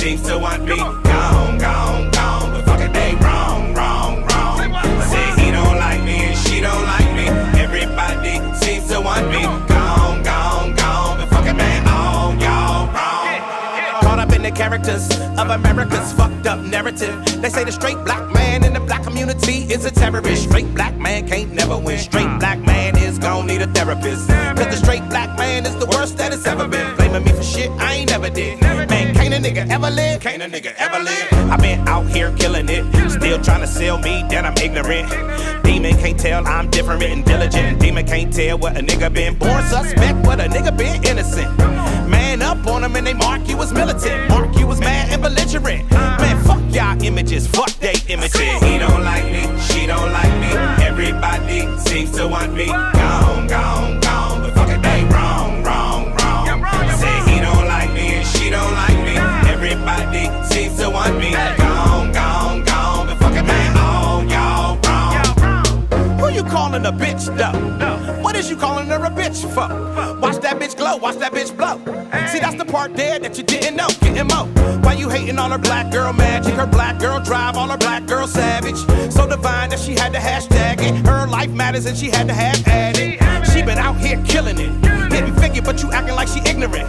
seems to want me gone, gone, gone. But fuck it, they wrong, wrong, wrong. Say he don't like me and she don't like me. Everybody seems to want me gone, gone, gone. But fuck it, man, all y'all wrong. Caught up in the characters of America's fucked up narrative. They say the straight black man in the black community is a terrorist. Straight black man can't never win. Straight black man is gon' need a therapist. Cause the straight black man is the worst that it's ever been. Blaming me for shit I ain't never did. Man, can't a nigga ever live? Can't a nigga ever live? I been out here killing it. Still trying to sell me that I'm ignorant. Demon can't tell I'm different and diligent. Demon can't tell what a nigga been. Born suspect, what a nigga been innocent. Man up on them and they mark you as militant. Mark you as mad and belligerent. Man, fuck y'all images, fuck they images. He don't like me, she don't like me. Everybody seems to want me gone, gone, gone. But fuck it, they wrong, wrong, wrong. Say he don't like me and she don't like me. Everybody seems to want me gone, gone, gone. But fuck it, man, all y'all wrong. Who you calling a bitch though? What is you calling her a bitch for? Watch that bitch glow, watch that bitch blow. See, that's the part there that you didn't know. Getting mo. Why you hating on her black girl magic? Her black girl drive, all her black girl savage. So divine that she had to hashtag it. Her life matters and she had to have added. She been out here killing it. Didn't figure, but you acting like she ignorant.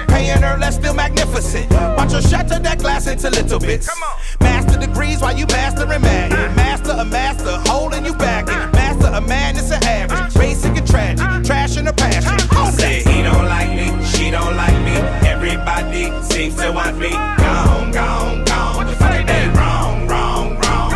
Paying her less, still magnificent. Watch her shatter that glass into little bits. Master degrees while you mastering Madden. Master a master, holding you back. Master of madness and average. Basic and tragic, trash in her passion. Say he don't like me, she don't like me. Everybody seems to want me gone, gone, gone. But fuck it, they wrong, wrong, wrong.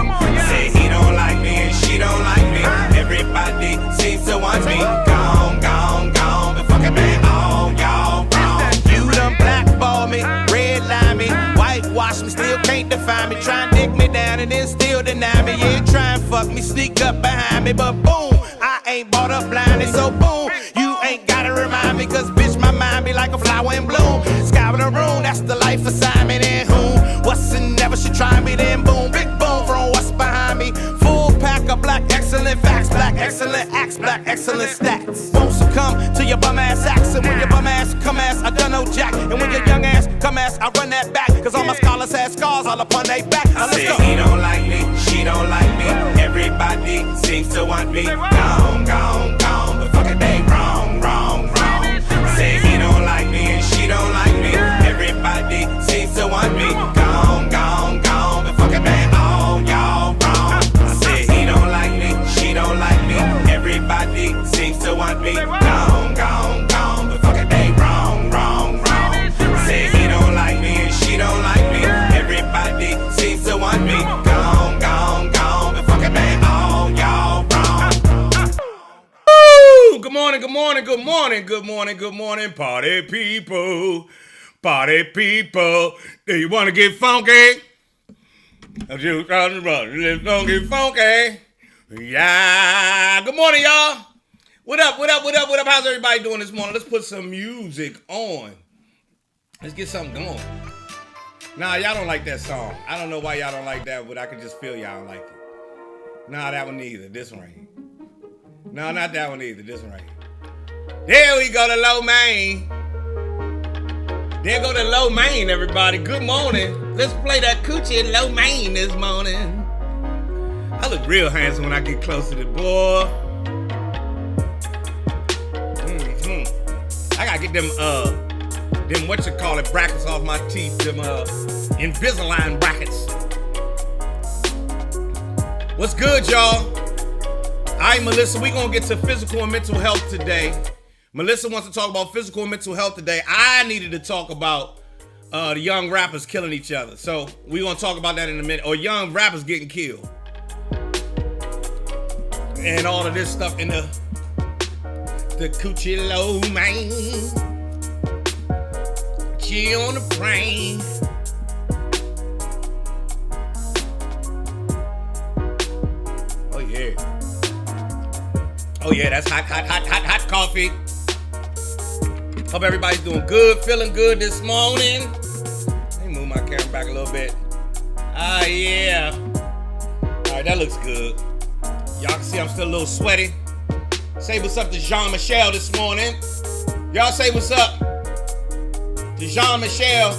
Say he don't like me and she don't like me. Everybody seems to want me gone, gone, gone. But fuck it, man, all y'all wrong. You done blackball me, redline me, whitewash me, still can't define me. Try and dick me down and then still deny me. Yeah, try and fuck me, sneak up behind me, but boom, I ain't bought up blinded, so boom, you ain't gotta remind me, cause bitch, my mind be like a flower in bloom. Sky with a room, that's the life assignment, and whom, what's and never should try me, then boom, big boom from what's behind me. Full pack of black excellent facts, black excellent acts, black excellent stats. Won't succumb to your bum ass acts, and when your bum ass come ass, I done no jack, and when your young ass come ass, I run that back, cause all my scholars had scars all upon they back. Now let's go. He don't like me, she don't like me, everybody seems to want me gone, gone, gone, but fuck it, they wrong, wrong, wrong. Say he don't like me and she don't like me. Everybody seems to want me gone, gone, gone. But fuck it, man, all y'all wrong. I say he don't like me, she don't like me. Everybody seems to want me gone, gone, gone. But fuck it, they wrong, wrong, wrong. Say he don't like me and she don't like me. Everybody seems to want me gone, gone, gone. But fuck it, man, all y'all wrong. Good morning, good morning, good morning, good morning, good morning, party people, party people. Do you want to get funky? Let's get funky. Yeah. Good morning, y'all. What up, what up, what up, what up? How's everybody doing this morning? Let's put some music on. Let's get something going. Nah, y'all don't like that song. I don't know why y'all don't like that, but I can just feel y'all don't like it. Nah, that one either. This one right here. No, not that one either. This one right here. There we go to Low Main. There go to Low Main, everybody. Good morning. Let's play that coochie in Low Main this morning. I look real handsome when I get close to the boy. I gotta get them what-you-call-it brackets off my teeth. Them Invisalign brackets. What's good, y'all? All right, Melissa, we're going to get to physical and mental health today. Melissa wants to talk about physical and mental health today. I needed to talk about the young rappers killing each other. So we're going to talk about that in a minute. Or young rappers getting killed. And all of this stuff in the coochie low, man. She on the brain. Oh, yeah. Oh, yeah, that's hot coffee. Hope everybody's doing good, feeling good this morning. Let me move my camera back a little bit. Ah, yeah. All right, that looks good. Y'all can see I'm still a little sweaty. Say what's up to Jean-Michel this morning. Y'all say what's up to Jean-Michel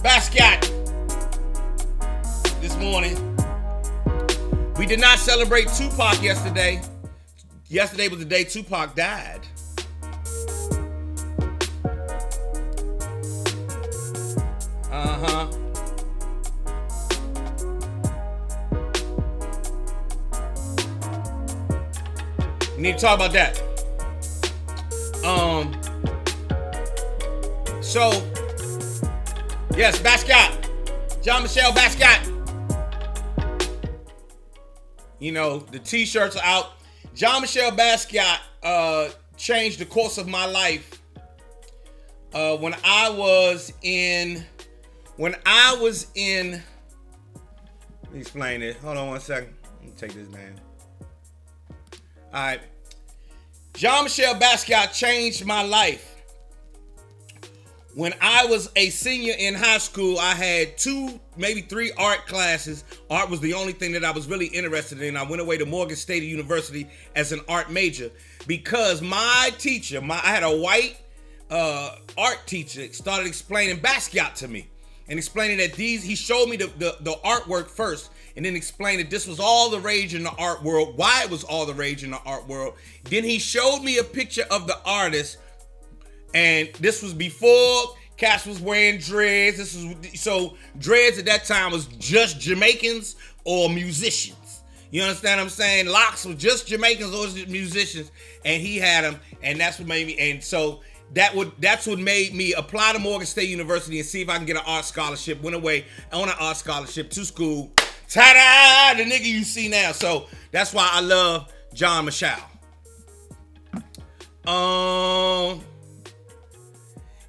Basquiat. morning. We did not celebrate Tupac yesterday. Yesterday was the day Tupac died. We need to talk about that. So, yes, Basquiat. Jean-Michel Basquiat. You know, the t-shirts are out. Jean-Michel Basquiat changed the course of my life when I was in, let me explain it. Hold on one second. Let me take this down. All right. Jean-Michel Basquiat changed my life. When I was a senior in high school, I had 2, maybe 3 art classes. Art was the only thing that I was really interested in. I went away to Morgan State University as an art major because my teacher, I had a white art teacher, started explaining Basquiat to me and explaining that he showed me the artwork first and then explained that this was all the rage in the art world, why it was all the rage in the art world. Then he showed me a picture of the artist. And this was before Cass was wearing dreads. So dreads at that time was just Jamaicans or musicians. You understand what I'm saying? Locks were just Jamaicans or musicians, and he had them, and that's what made me. And so that's what made me apply to Morgan State University and see if I can get an art scholarship. Went away on an art scholarship to school. Ta-da! The nigga you see now. So that's why I love John Michelle.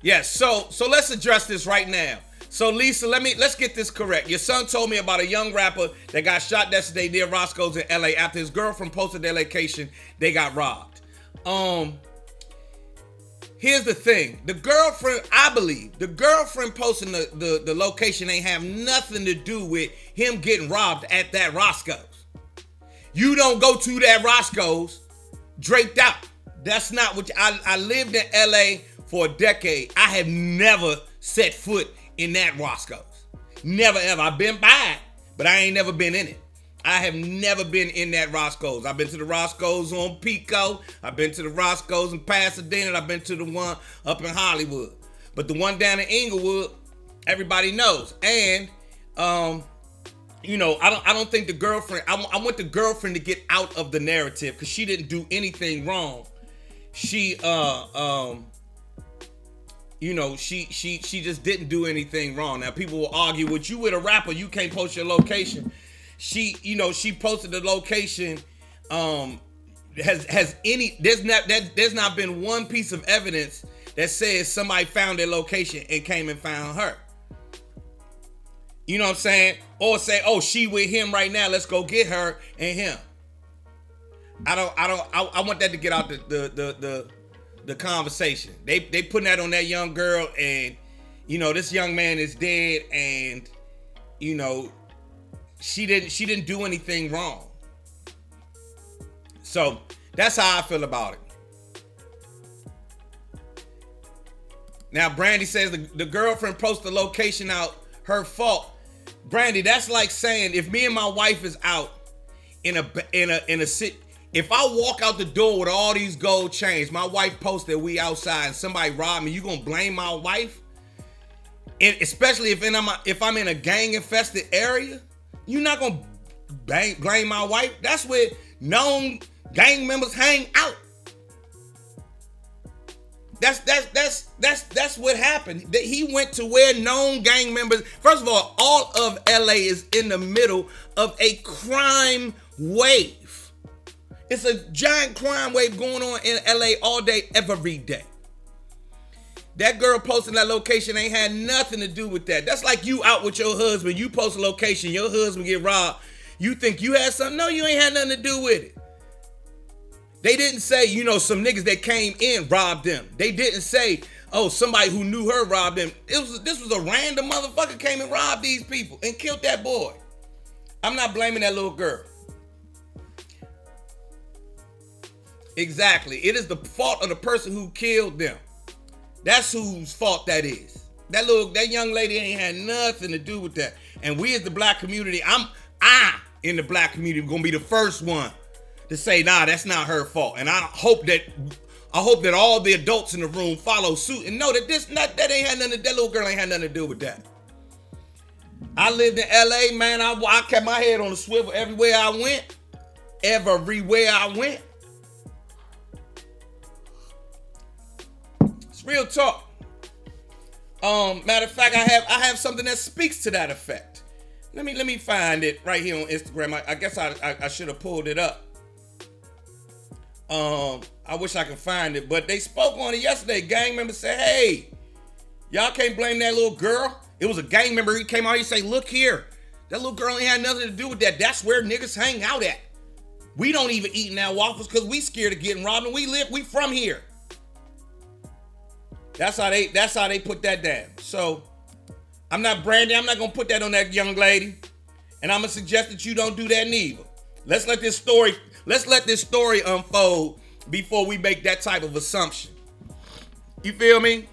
Yes, so let's address this right now. So Lisa, let's get this correct. Your son told me about a young rapper that got shot yesterday near Roscoe's in LA after his girlfriend posted their location. They got robbed. Here's the thing. I believe the girlfriend posting the location ain't have nothing to do with him getting robbed at that Roscoe's. You don't go to that Roscoe's draped out. That's not what I lived in LA for a decade. I have never set foot in that Roscoe's. Never ever. I've been by it, but I ain't never been in it. I have never been in that Roscoe's. I've been to the Roscoe's on Pico. I've been to the Roscoe's in Pasadena. I've been to the one up in Hollywood. But the one down in Inglewood, everybody knows. And you know, I don't think the girlfriend. I want the girlfriend to get out of the narrative because she didn't do anything wrong. She you know, she just didn't do anything wrong. Now people will argue, with you with a rapper, you can't post your location. She posted the location. There's not been one piece of evidence that says somebody found their location and came and found her. You know what I'm saying? Or say, oh, she with him right now, let's go get her and him. I want that to get out the conversation. They putting that on that young girl, and you know this young man is dead, and you know she didn't do anything wrong. So that's how I feel about it. Now Brandy says the girlfriend posted the location out, her fault. Brandy, that's like saying if me and my wife is out in a city. If I walk out the door with all these gold chains, my wife posted we outside and somebody robbed me, you gonna blame my wife? And especially if I'm in a gang infested area, you're not gonna blame my wife. That's where known gang members hang out. That's what happened. He went to where known gang members. First of all of LA is in the middle of a crime wave. It's a giant crime wave going on in LA all day, every day. That girl posting that location ain't had nothing to do with that. That's like you out with your husband. You post a location, your husband get robbed. You think you had something? No, you ain't had nothing to do with it. They didn't say, you know, some niggas that came in robbed them. They didn't say, oh, somebody who knew her robbed them. This was a random motherfucker came and robbed these people and killed that boy. I'm not blaming that little girl. Exactly. It is the fault of the person who killed them. That's whose fault that is. That young lady ain't had nothing to do with that. And we as the black community, I in the black community gonna be the first one to say, nah, that's not her fault. And I hope that all the adults in the room follow suit and know that that ain't had nothing. That little girl ain't had nothing to do with that. I lived in LA, man. I kept my head on the swivel everywhere I went. Everywhere I went. It's real talk. Matter of fact, I have something that speaks to that effect. Let me find it right here on Instagram. I guess I should have pulled it up. I wish I could find it, but they spoke on it yesterday. Gang members said, hey, y'all can't blame that little girl. It was a gang member. He came out, he said, look here, that little girl ain't had nothing to do with that. That's where niggas hang out at. We don't even eat in that Waffles because we scared of getting robbed, and we from here. That's how they put that down. So I'm not branding. I'm not gonna put that on that young lady, and I'm gonna suggest that you don't do that neither. Let's let this story unfold before we make that type of assumption. You feel me?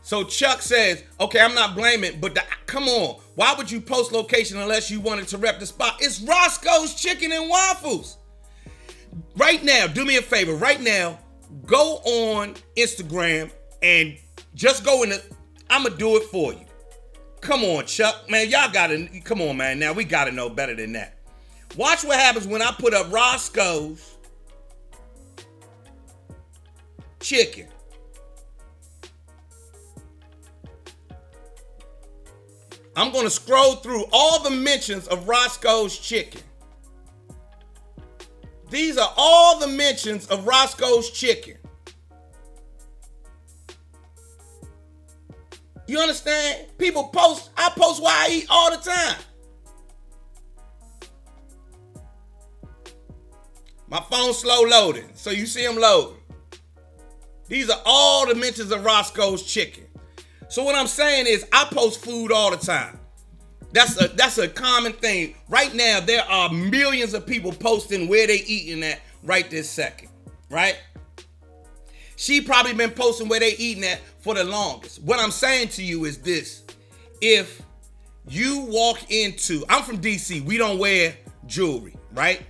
So Chuck says, okay, I'm not blaming, but come on. Why would you post location unless you wanted to rep the spot? It's Roscoe's Chicken and Waffles. Right now, do me a favor. Right now, go on Instagram and just go in I'm going to do it for you. Come on, Chuck. Man, y'all got to, come on, man. Now, we got to know better than that. Watch what happens when I put up Roscoe's Chicken. I'm going to scroll through all the mentions of Roscoe's Chicken. These are all the mentions of Roscoe's Chicken. You understand? People post, I post why I eat all the time. My phone's slow loading, so you see them loading. These are all the mentions of Roscoe's Chicken. So what I'm saying is I post food all the time. That's a common thing. Right now, there are millions of people posting where they eating at right this second, right? She probably been posting where they eating at for the longest. What I'm saying to you is this. If you walk into, I'm from DC, we don't wear jewelry, right?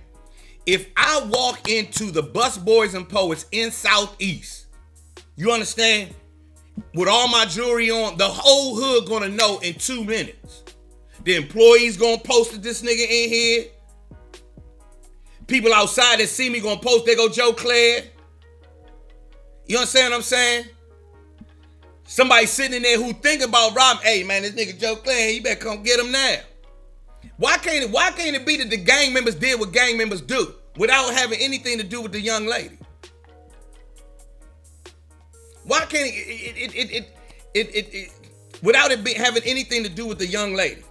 If I walk into the Bus Boys and Poets in Southeast, you understand? With all my jewelry on, the whole hood gonna know in 2 minutes. The employees gonna post that this nigga in here. People outside that see me gonna post, they go, Joe Clair. You understand what I'm saying? Somebody sitting in there who think about robbing, hey man, this nigga Joe Clair, you better come get him now. Why can't it be that the gang members did what gang members do without having anything to do with the young lady? Why can't it without it having anything to do with the young lady?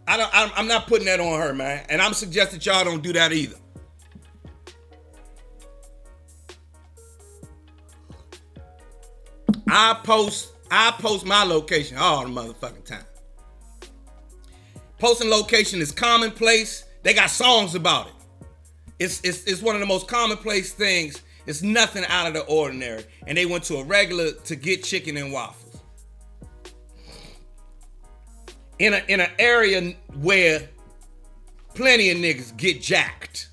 I'm not putting that on her, man. And I'm suggesting y'all don't do that either. I post my location all the motherfucking time. Posting location is commonplace. They got songs about it. It's one of the most commonplace things. It's nothing out of the ordinary. And they went to a regular to get chicken and waffles. In an area where plenty of niggas get jacked.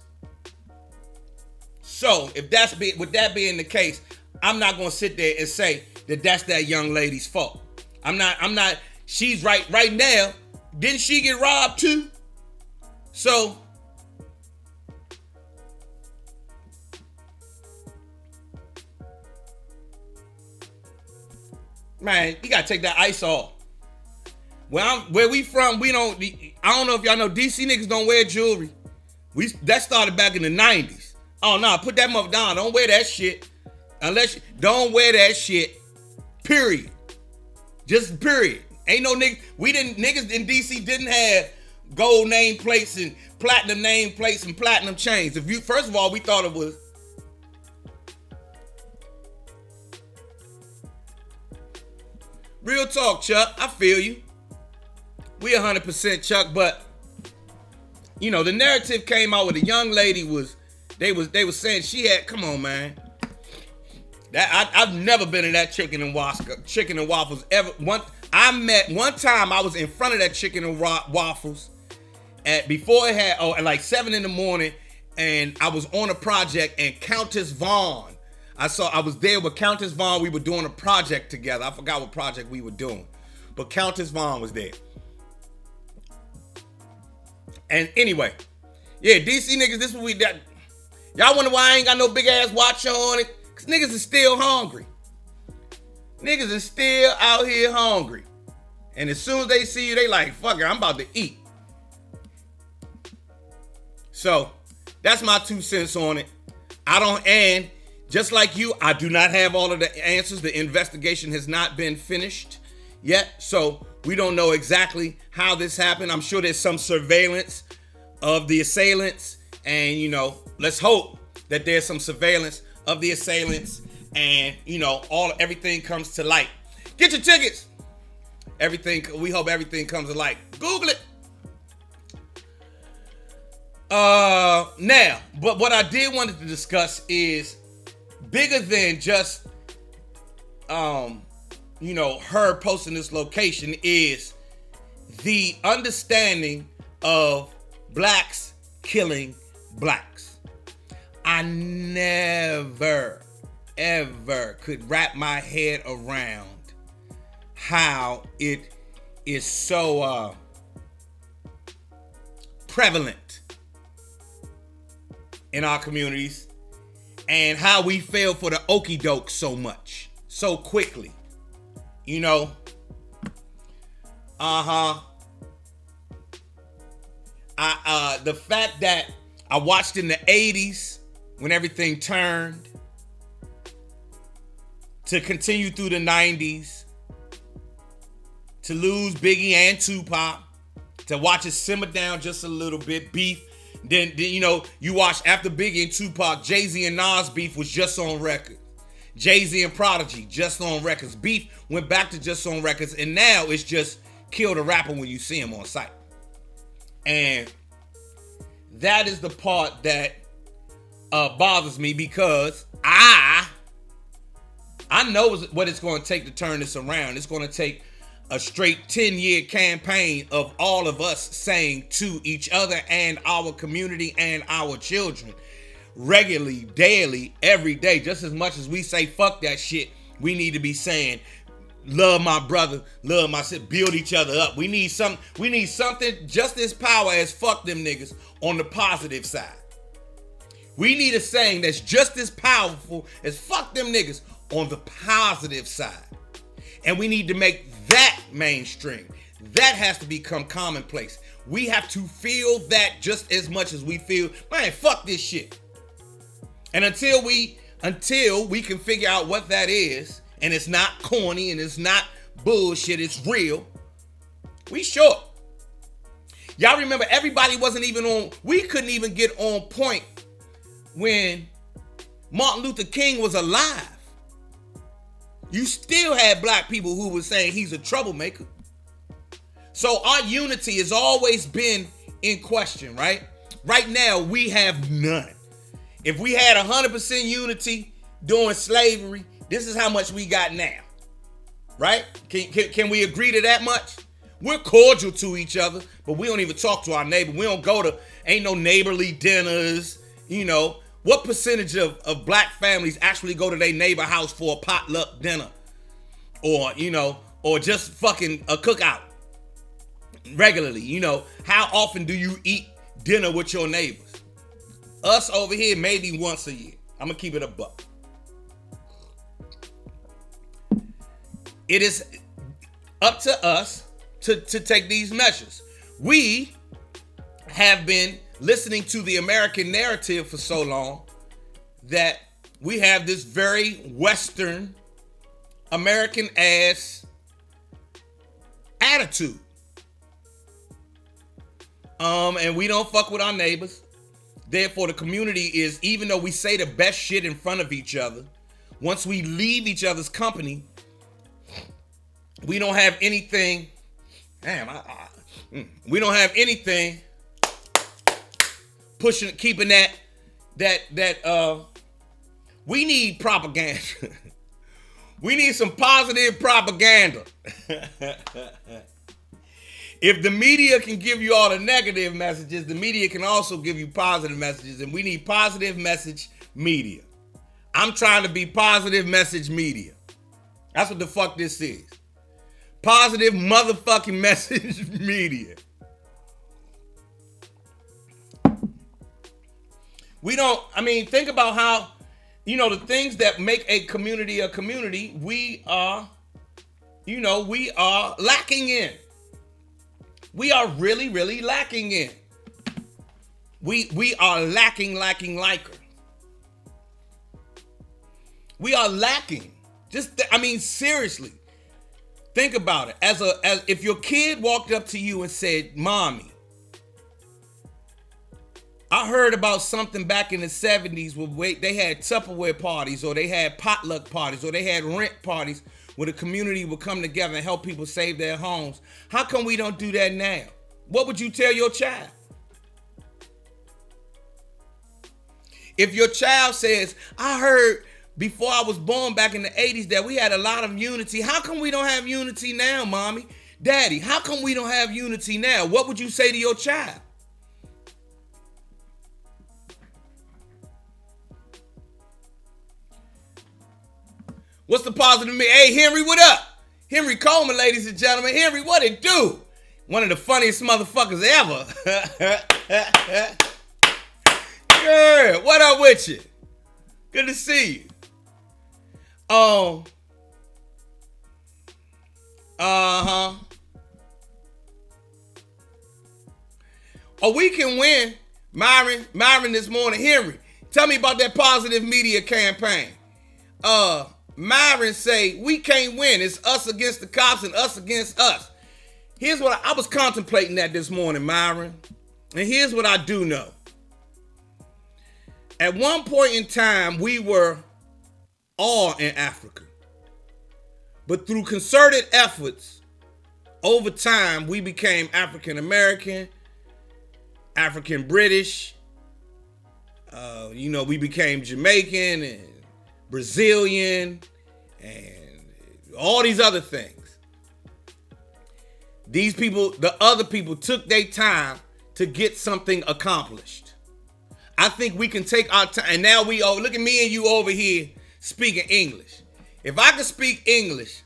So with that being the case, I'm not gonna sit there and say that that's that young lady's fault. I'm not. She's right now. Didn't she get robbed too? So man, you gotta take that ice off. Where we from, we don't. I don't know if y'all know, DC niggas don't wear jewelry. That started back in the 90s. Oh no, put that mother down. Don't wear that shit. Don't wear that shit. Period. Just period. Ain't no niggas. Niggas in DC didn't have gold name plates and platinum name plates and platinum chains. First of all, we thought it was. Real talk, Chuck. I feel you. We 100% Chuck, but you know, the narrative came out where the young lady was They was saying she had. Come on, man. I've never been in that chicken and waffles ever. One time I was in front of that chicken and waffles before it had at like 7 a.m, and I was on a project, and Countess Vaughn. I was there with Countess Vaughn. We were doing a project together. I forgot what project we were doing, but Countess Vaughn was there. And anyway, yeah, DC niggas, this is what we did. Y'all wonder why I ain't got no big ass watch on it? Cause niggas is still hungry. Niggas is still out here hungry. And as soon as they see you, they like, fuck it, I'm about to eat. So, that's my 2 cents on it. And just like you, I do not have all of the answers. The investigation has not been finished yet. So, we don't know exactly how this happened. I'm sure there's some surveillance of the assailants. And, let's hope that there's some surveillance of the assailants. And, everything comes to light. Get your tickets. We hope everything comes to light. Google it. Now, but what I did want to discuss is bigger than just, her posting this location is the understanding of blacks killing blacks. I never, ever could wrap my head around how it is so prevalent in our communities and how we fell for the okie doke so much, so quickly. The fact that I watched in the 80s when everything turned, to continue through the 90s, to lose Biggie and Tupac, to watch it simmer down just a little bit, beef. Then you watch after Biggie and Tupac, Jay-Z and Nas beef was just on record. Jay-Z and Prodigy just on records. Beef went back to just on records, and now it's just kill the rapper when you see him on sight. And that is the part that bothers me, because I know what it's going to take to turn this around. It's going to take a straight 10-year campaign of all of us saying to each other and our community and our children regularly, daily, every day, just as much as we say fuck that shit, we need to be saying love my brother, love my sister, build each other up. We need something just as power as fuck them niggas on the positive side. We need a saying that's just as powerful as fuck them niggas on the positive side. And we need to make that mainstream. That has to become commonplace. We have to feel that just as much as we feel, man, fuck this shit. And until we can figure out what that is, and it's not corny and it's not bullshit, it's real, we short. Y'all remember everybody wasn't even on, we couldn't even get on point when Martin Luther King was alive. You still had black people who were saying he's a troublemaker. So our unity has always been in question, right? Right now, we have none. If we had 100% unity during slavery, this is how much we got now, right? Can we agree to that much? We're cordial to each other, but we don't even talk to our neighbor. We don't go to, ain't no neighborly dinners, What percentage of black families actually go to their neighbor house for a potluck dinner? Or just fucking a cookout regularly? How often do you eat dinner with your neighbors? Us over here, maybe once a year. I'm gonna keep it a buck. It is up to us to take these measures. We have been listening to the American narrative for so long that we have this very Western American ass attitude. And we don't fuck with our neighbors. Therefore, the community is, even though we say the best shit in front of each other, once we leave each other's company, we don't have anything. We don't have anything keeping that, that we need propaganda. We need some positive propaganda. If the media can give you all the negative messages, the media can also give you positive messages, and we need positive message media. I'm trying to be positive message media. That's what the fuck this is. Positive motherfucking message media. Think about how, the things that make a community, we are lacking in. We are really, really lacking in. We are lacking liker. We are lacking. Seriously. Think about it. As if your kid walked up to you and said, "Mommy, I heard about something back in the 70s where they had Tupperware parties, or they had potluck parties, or they had rent parties where the community would come together and help people save their homes. How come we don't do that now?" What would you tell your child? If your child says, "I heard before I was born back in the 80s that we had a lot of unity. How come we don't have unity now, Mommy? Daddy, how come we don't have unity now?" What would you say to your child? What's the positive? Hey, Henry, what up? Henry Coleman, ladies and gentlemen. Henry, what it do? One of the funniest motherfuckers ever. Yeah, what up with you? Good to see you. We can win. Myron this morning. Henry, tell me about that positive media campaign. Myron say, we can't win. It's us against the cops and us against us. Here's what I was contemplating that this morning, Myron. And here's what I do know. At one point in time, we were all in Africa. But through concerted efforts, over time, we became African American, African British. We became Jamaican and Brazilian and all these other things. These people, the other people, took their time to get something accomplished. I think we can take our time, and now look at me and you over here speaking English. If I can speak English,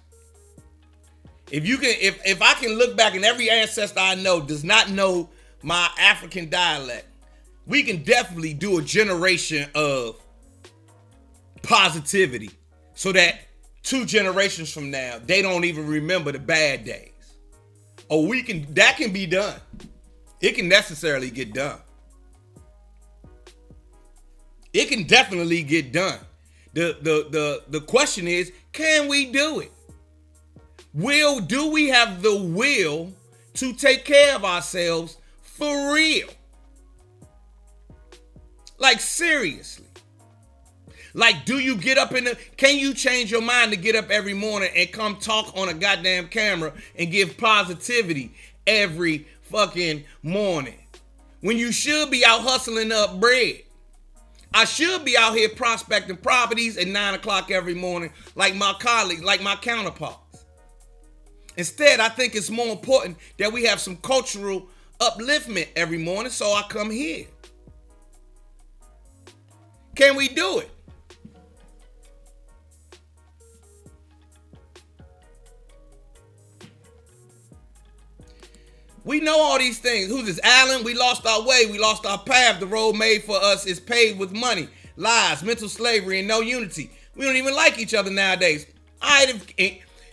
if I can look back and every ancestor I know does not know my African dialect, we can definitely do a generation of positivity so that 2 generations from now, they don't even remember the bad days. Or that can be done. It can necessarily get done. It can definitely get done. The question is, can we do it? Do we have the will to take care of ourselves for real? Like, seriously. Like, do you get up can you change your mind to get up every morning and come talk on a goddamn camera and give positivity every fucking morning? When you should be out hustling up bread. I should be out here prospecting properties at 9 o'clock every morning like my colleagues, like my counterparts. Instead, I think it's more important that we have some cultural upliftment every morning, so I come here. Can we do it? We know all these things. Who's this? Alan? We lost our way. We lost our path. The road made for us is paved with money, lies, mental slavery, and no unity. We don't even like each other nowadays.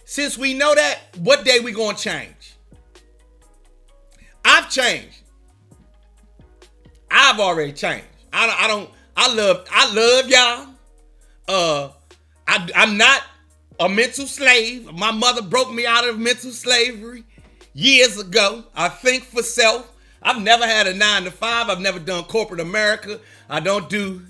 Since we know that, what day we gonna change? I've changed. I've already changed. I love y'all. I'm not a mental slave. My mother broke me out of mental slavery years ago. I think for self. I've never had a 9 to 5. I've never done corporate America. I don't do,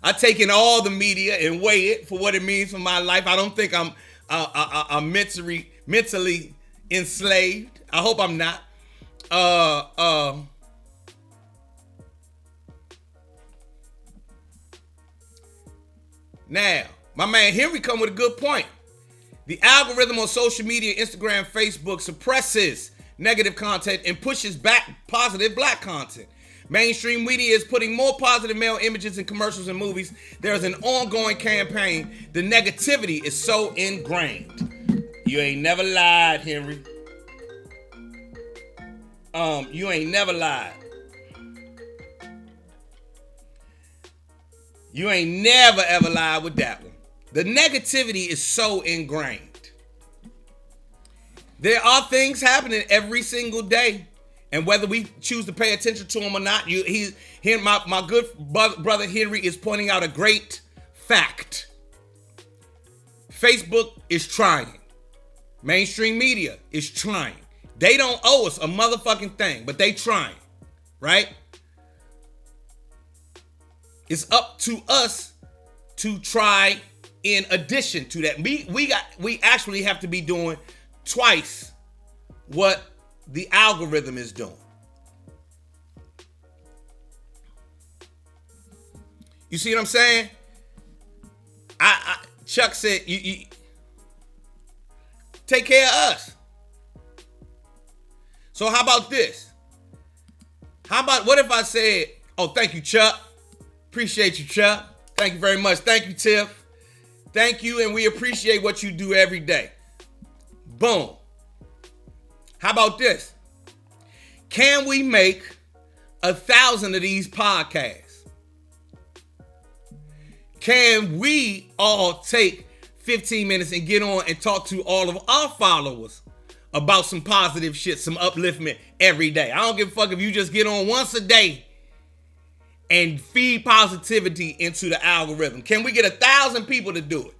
I take in all the media and weigh it for what it means for my life. I don't think I'm mentally enslaved. I hope I'm not. Now, my man Henry come with a good point. The algorithm on social media, Instagram, Facebook, suppresses negative content and pushes back positive black content. Mainstream media is putting more positive male images in commercials and movies. There is an ongoing campaign. The negativity is so ingrained. You ain't never lied, Henry. You ain't never lied. You ain't never ever lied with that one. The negativity is so ingrained. There are things happening every single day, and whether we choose to pay attention to them or not, my good brother Henry is pointing out a great fact. Facebook is trying. Mainstream media is trying. They don't owe us a motherfucking thing, but they trying, right? It's up to us to try in addition to that. We actually have to be doing twice what the algorithm is doing. You see what I'm saying? Chuck said, you take care of us. So how about this? What if I said, oh, thank you, Chuck. Appreciate you, Chuck. Thank you very much. Thank you, Tiff. Thank you, and we appreciate what you do every day. Boom. How about this? Can we make 1,000 of these podcasts? Can we all take 15 minutes and get on and talk to all of our followers about some positive shit, some upliftment every day? I don't give a fuck if you just get on once a day and feed positivity into the algorithm. Can we get 1,000 people to do it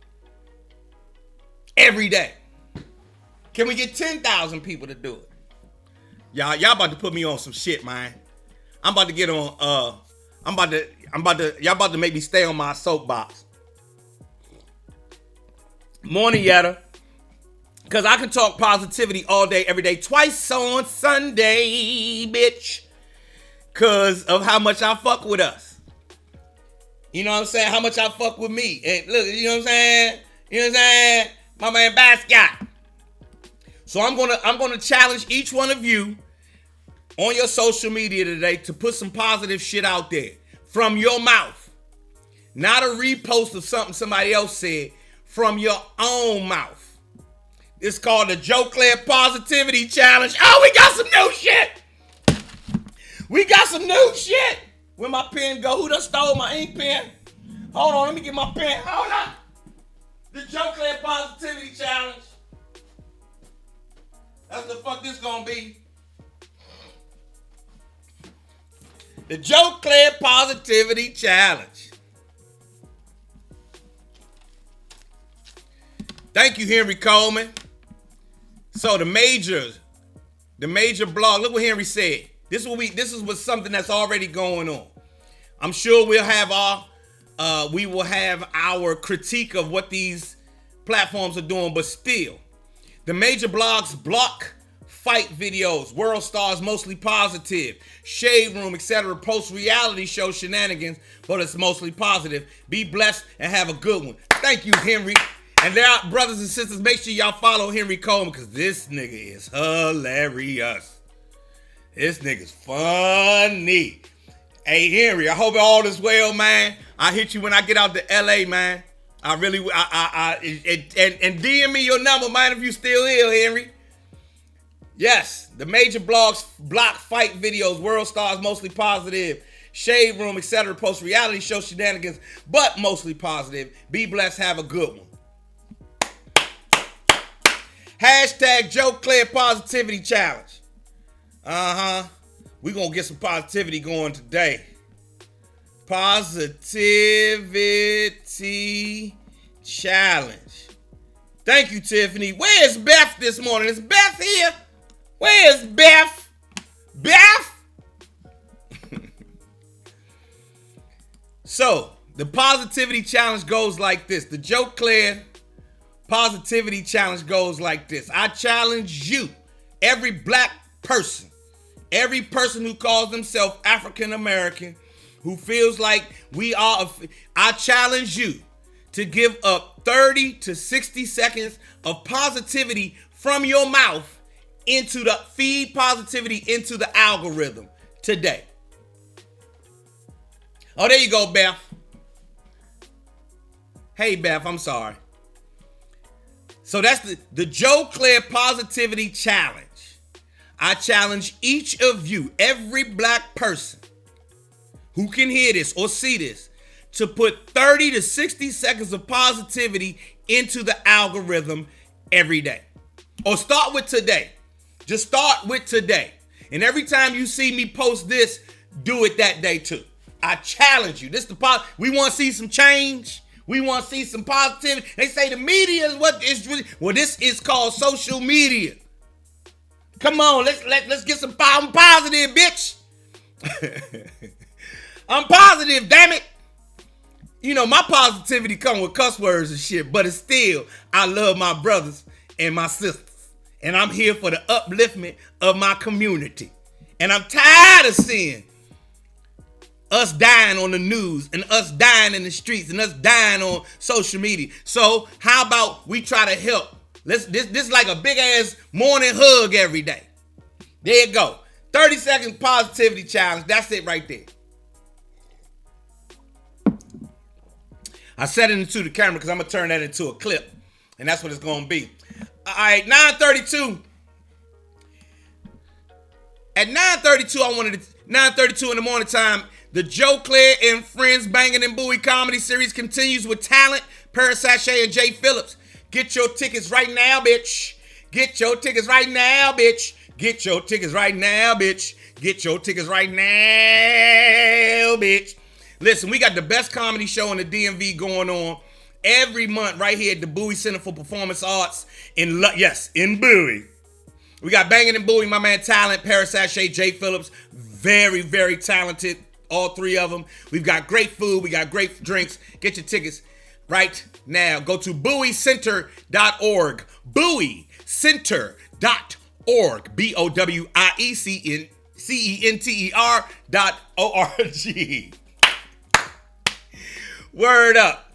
every day? Can we get 10,000 people to do it? Y'all about to put me on some shit, man. I'm about to get on, y'all about to make me stay on my soapbox. Morning, Yetta. Because I can talk positivity all day, every day, twice on Sunday, bitch. Because of how much I fuck with us. You know what I'm saying? How much I fuck with me. And look, you know what I'm saying? You know what I'm saying? My man Basquiat. So I'm gonna challenge each one of you on your social media today to put some positive shit out there from your mouth. Not a repost of something somebody else said, from your own mouth. It's called the Joe Clair Positivity Challenge. Oh, we got some new shit. We got some new shit. Where my pen go? Who done stole my ink pen? Hold on, let me get my pen. Hold on. The Joe Clair Positivity Challenge. That's the fuck this gonna be. The Joe Clair Positivity Challenge. Thank you, Henry Coleman. So the major blog, look what Henry said. This is what something that's already going on. I'm sure we will have our critique of what these platforms are doing, but still, the major blogs block fight videos, world stars mostly positive, shade room, etc. post reality show shenanigans, but it's mostly positive. Be blessed and have a good one. Thank you, Henry. And there, brothers and sisters, make sure y'all follow Henry Coleman because this nigga is hilarious. This nigga's funny. Hey, Henry, I hope all is well, man. I'll hit you when I get out to LA, man. And DM me your number, man, if you still here, Henry. Yes, the major blogs block fight videos, world stars mostly positive, shade room, etc. post reality show shenanigans, but mostly positive. Be blessed, have a good one. Hashtag Joe Clair Positivity Challenge. We're going to get some positivity going today. Positivity Challenge. Thank you, Tiffany. Where's Beth this morning? Is Beth here? Where's Beth? Beth? So, the Positivity Challenge goes like this. The Joe Clair Positivity Challenge goes like this. I challenge you, every black person, every person who calls themselves African American, who feels like we are, I challenge you to give up 30 to 60 seconds of positivity from your mouth into the feed positivity into the algorithm today. Oh, there you go, Beth. Hey, Beth, I'm sorry. So that's the Joe Clair Positivity Challenge. I challenge each of you, every black person who can hear this or see this, to put 30 to 60 seconds of positivity into the algorithm every day. Or start with today. Just start with today. And every time you see me post this, do it that day too. I challenge you. We want to see some change. We want to see some positivity. They say the media is what is really. Well, this is called social media. Come on, let's get some I'm positive, bitch. I'm positive, damn it. You know, my positivity come with cuss words and shit, but it's still, I love my brothers and my sisters. And I'm here for the upliftment of my community. And I'm tired of seeing us dying on the news and us dying in the streets and us dying on social media. So how about we try to help? This is like a big ass morning hug every day. There you go. 30 second positivity challenge. That's it right there. I set it into the camera because I'm going to turn that into a clip. And that's what it's going to be. All right, 9:32. At 9:32 in the morning time, the Joe Clair and Friends Banging and Bowie comedy series continues with talent, Paris Sachet and Jay Phillips. Get your tickets right now, bitch. Get your tickets right now, bitch. Get your tickets right now, bitch. Get your tickets right now, bitch. Listen, we got the best comedy show in the DMV going on every month right here at the Bowie Center for Performance Arts in Bowie. We got Banging and Bowie, my man Talent, Paris Sachet, Jay Phillips. Very, very talented, all three of them. We've got great food. We got great drinks. Get your tickets right now. Go to BowieCenter.org. BowieCenter.org. BowieCenter.org. Word up.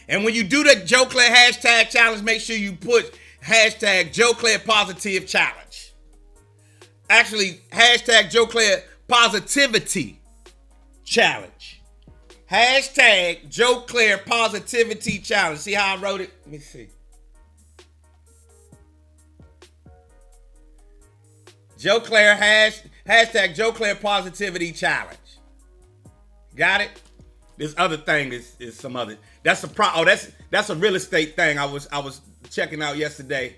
And when you do the Joe Clair hashtag challenge, make sure you put hashtag Joe Clair Positive Challenge. Actually, hashtag Joe Clair Positivity Challenge. Hashtag Joe Clair Positivity Challenge. See how I wrote it? Let me see. Joe Clair hashtag Joe Clair Positivity Challenge. Got it? This other thing is some other. That's a real estate thing I was checking out yesterday.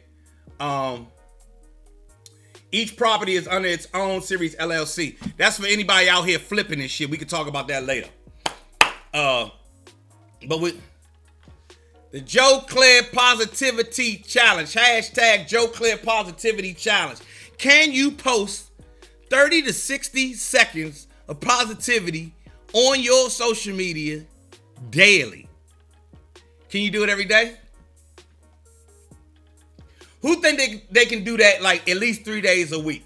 Each property is under its own series LLC. That's for anybody out here flipping and shit. We can talk about that later. But with the Joe Clair Positivity Challenge, hashtag Joe Clair Positivity Challenge. Can you post 30 to 60 seconds of positivity on your social media daily? Can you do it every day? Who think they can do that like at least 3 days a week?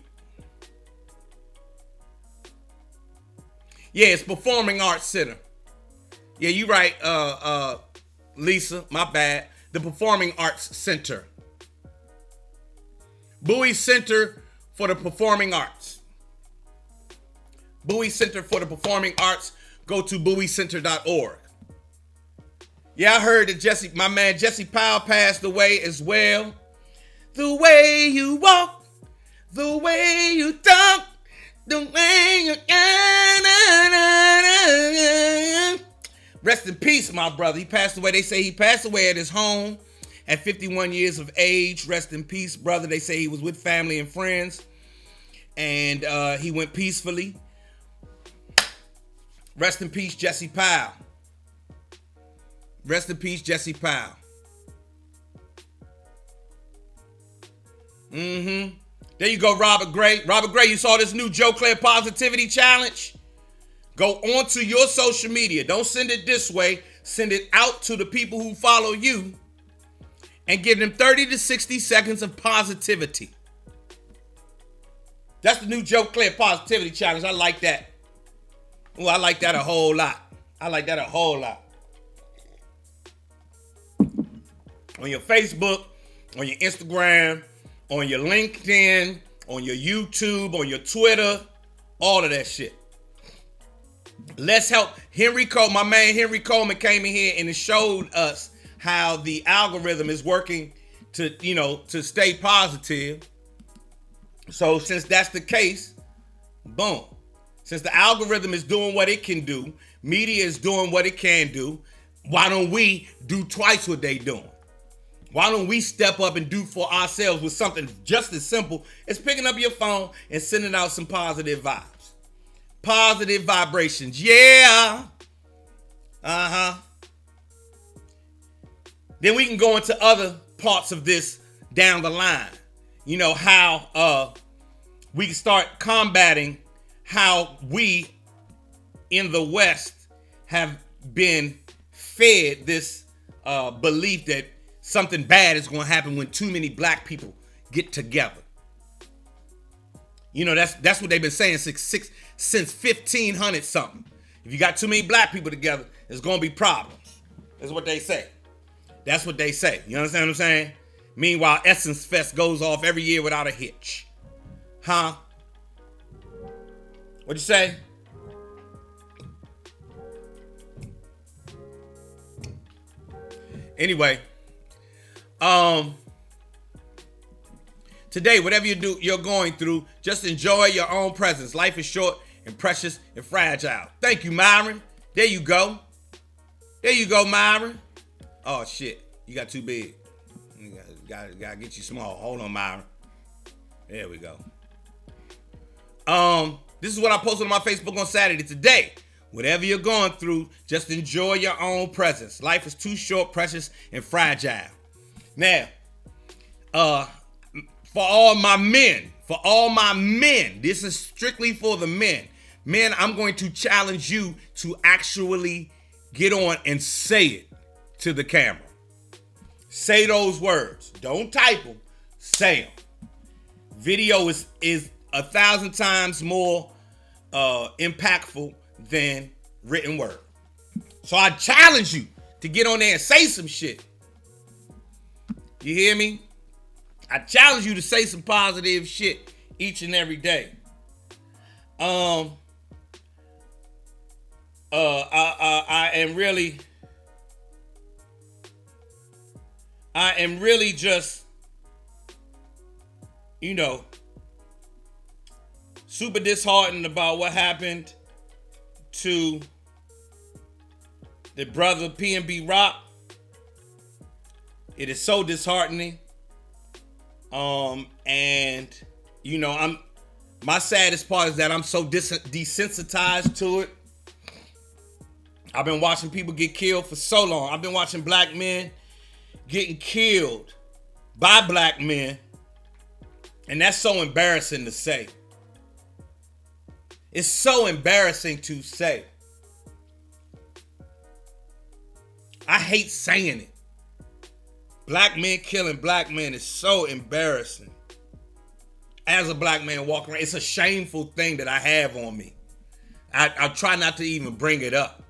Yeah, it's Performing Arts Center. Yeah, you right, Lisa, my bad. The Performing Arts Center. Bowie Center for the Performing Arts. Bowie Center for the Performing Arts. Go to BowieCenter.org. Yeah, I heard that my man Jesse Powell passed away as well. The way you walk, the way you talk, the way you... Rest in peace, my brother. He passed away. They say he passed away at his home at 51 years of age. Rest in peace, brother. They say he was with family and friends. And he went peacefully. Rest in peace, Jesse Powell. Rest in peace, Jesse Powell. There you go, Robert Gray. Robert Gray, you saw this new Joe Clair Positivity Challenge? Go onto your social media. Don't send it this way. Send it out to the people who follow you and give them 30 to 60 seconds of positivity. That's the new Joe Clair Positivity Challenge. I like that. Oh, I like that a whole lot. I like that a whole lot. on your Facebook, on your Instagram, on your LinkedIn, on your YouTube, on your Twitter, all of that shit. Let's help Henry Cole. My man Henry Coleman came in here and it showed us how the algorithm is working to, to stay positive. So since that's the case, boom. Since the algorithm is doing what it can do, media is doing what it can do, why don't we do twice what they doing? Why don't we step up and do for ourselves with something just as simple as picking up your phone and sending out some positive vibes? Positive vibrations. Yeah. Then we can go into other parts of this down the line. How we can start combating how we in the West have been fed this belief that something bad is going to happen when too many black people get together. That's what they've been saying since 1500 something. If you got too many black people together, there's going to be problems. That's what they say. That's what they say. You understand what I'm saying? Meanwhile, Essence Fest goes off every year without a hitch. Huh? What'd you say? Anyway, today, whatever you're going through, just enjoy your own presence. Life is short and precious and fragile. Thank you, Myron. There you go. There you go, Myron. Oh, shit. You got too big. You gotta get you small. Hold on, Myron. There we go. This is what I posted on my Facebook on Saturday. Today, whatever you're going through, just enjoy your own presence. Life is too short, precious, and fragile. Now, for all my men, this is strictly for the men. Men, I'm going to challenge you to actually get on and say it to the camera. Say those words. Don't type them. Say them. Video is 1,000 times more impactful than written word. So I challenge you to get on there and say some shit. You hear me? I challenge you to say some positive shit each and every day. I am really just, super disheartened about what happened to the brother P&B Rock. It is so disheartening. My saddest part is that I'm so desensitized to it. I've been watching people get killed for so long. I've been watching black men getting killed by black men. And that's so embarrassing to say. It's so embarrassing to say. I hate saying it. Black men killing black men is so embarrassing. As a black man walking around, it's a shameful thing that I have on me. I try not to even bring it up.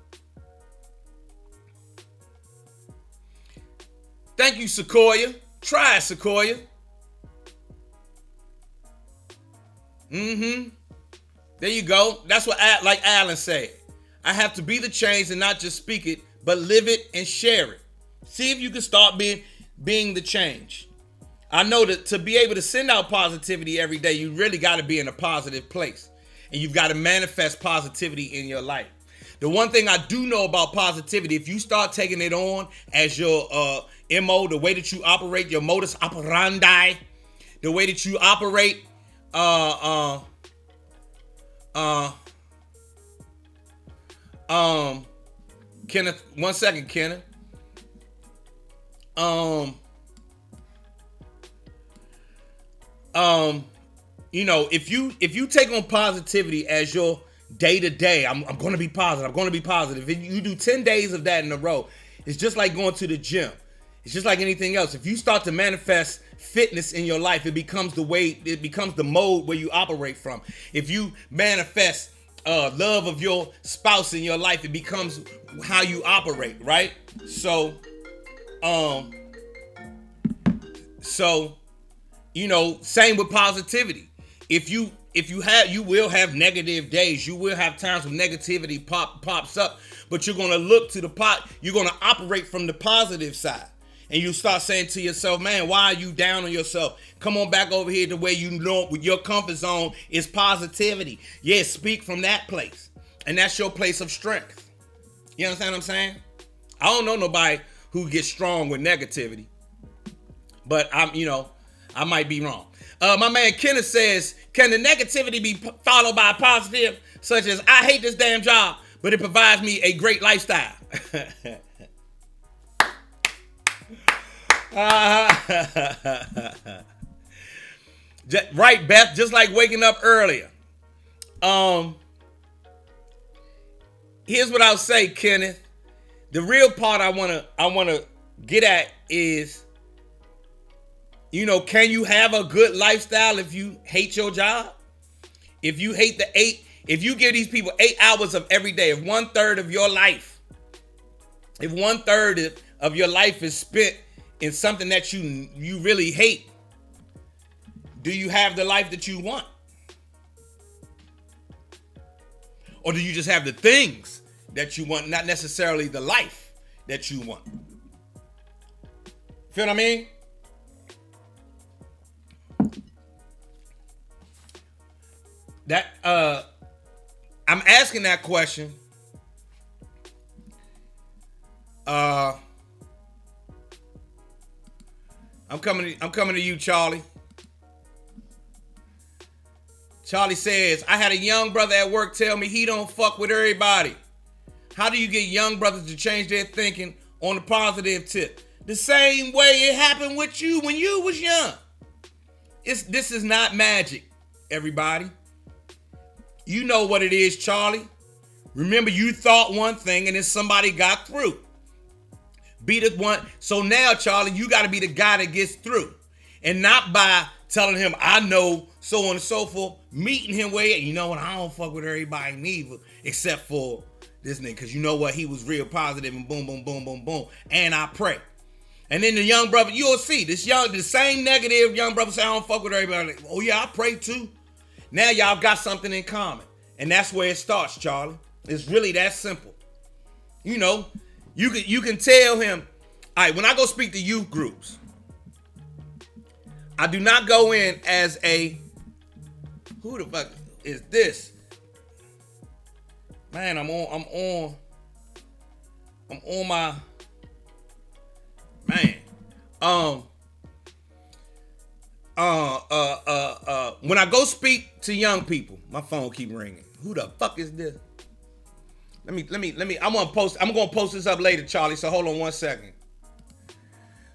Thank you, Sequoia. Try it, Sequoia. There you go. That's what, like Alan said. I have to be the change and not just speak it, but live it and share it. See if you can start being the change. I know that to be able to send out positivity every day, you really got to be in a positive place. And you've got to manifest positivity in your life. The one thing I do know about positivity, if you start taking it on as your MO, the way that you operate, your modus operandi, the way that you operate, Kenneth, 1 second, Kenneth. If you take on positivity as your day to day, I'm going to be positive. I'm going to be positive. If you do 10 days of that in a row, it's just like going to the gym. It's just like anything else. If you start to manifest fitness in your life, it becomes the mode where you operate from. If you manifest love of your spouse in your life, it becomes how you operate, right? So, So, same with positivity. If you will have negative days. You will have times when negativity pops up, but you're gonna look to the pot. You're gonna operate from the positive side, and you start saying to yourself, "Man, why are you down on yourself? Come on back over here to where with your comfort zone is positivity. Yeah, speak from that place, and that's your place of strength. You understand what I'm saying? I don't know nobody who gets strong with negativity, but I might be wrong. My man Kenneth says, can the negativity be followed by a positive, such as, I hate this damn job, but it provides me a great lifestyle? Right, Beth, just like waking up earlier. Here's what I'll say, Kenneth. The real part I wanna get at is, can you have a good lifestyle if you hate your job? If you hate if you give these people 8 hours of every day, if 1/3 of your life is spent in something that you really hate, do you have the life that you want? Or do you just have the things that you want, not necessarily the life that you want? Feel what I mean? That I'm asking that question. I'm coming to you, Charlie. Charlie says, I had a young brother at work tell me he don't fuck with everybody. How do you get young brothers to change their thinking on the positive tip? The same way it happened with you when you was young. This is not magic, everybody. You know what it is, Charlie. Remember, you thought one thing and then somebody got through. Be the one. So now, Charlie, you got to be the guy that gets through. And not by telling him, I know, so on and so forth. Meeting him where, I don't fuck with everybody neither, except for this nigga. Because you know what? He was real positive and boom, boom, boom, boom, boom. And I pray. And then the young brother, you'll see, the same negative young brother say, I don't fuck with everybody. Oh, yeah, I pray too. Now y'all got something in common. And that's where it starts, Charlie. It's really that simple. You can tell him, all right, when I go speak to youth groups, I do not go in as who the fuck is this? Man, I'm on my, man. When I go speak to young people, my phone keep ringing. Who the fuck is this? Let me. I'm gonna post this up later, Charlie. So hold on 1 second.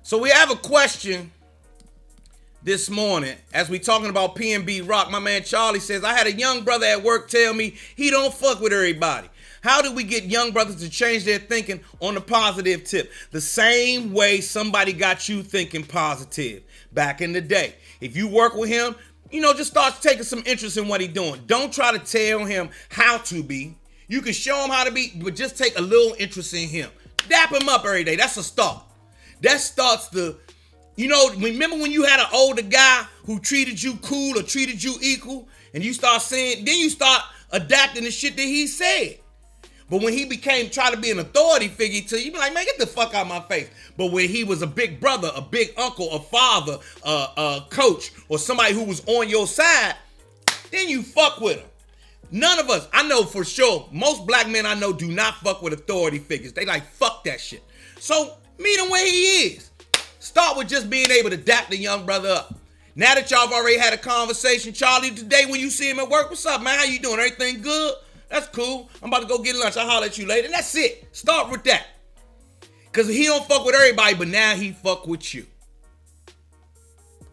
So we have a question this morning as we talking about PNB Rock. My man Charlie says, I had a young brother at work tell me he don't fuck with everybody. How do we get young brothers to change their thinking on the positive tip? The same way somebody got you thinking positive back in the day. If you work with him, just start taking some interest in what he's doing. Don't try to tell him how to be. You can show him how to be, but just take a little interest in him. Dap him up every day. That's a start. That starts remember when you had an older guy who treated you cool or treated you equal, and you start adapting the shit that he said. But when he try to be an authority figure to you, be like, man, get the fuck out of my face. But when he was a big brother, a big uncle, a father, a coach, or somebody who was on your side, then you fuck with him. None of us, I know for sure, most black men I know do not fuck with authority figures. They like, fuck that shit. So meet him where he is. Start with just being able to dap the young brother up. Now that y'all have already had a conversation, Charlie, today when you see him at work, what's up, man? How you doing? Everything good? That's cool. I'm about to go get lunch. I'll holler at you later. And that's it. Start with that. Because he don't fuck with everybody, but now he fuck with you.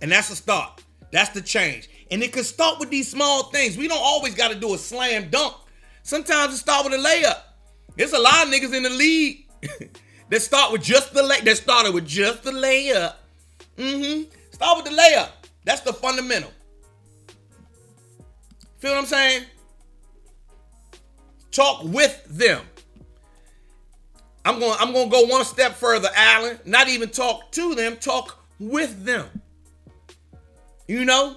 And that's a start. That's the change. And it can start with these small things. We don't always got to do a slam dunk. Sometimes it start with a layup. There's a lot of niggas in the league that started with just the layup. Start with the layup. That's the fundamental. Feel what I'm saying? Talk with them. I'm going to go one step further, Alan. Not even talk to them, talk with them. You know,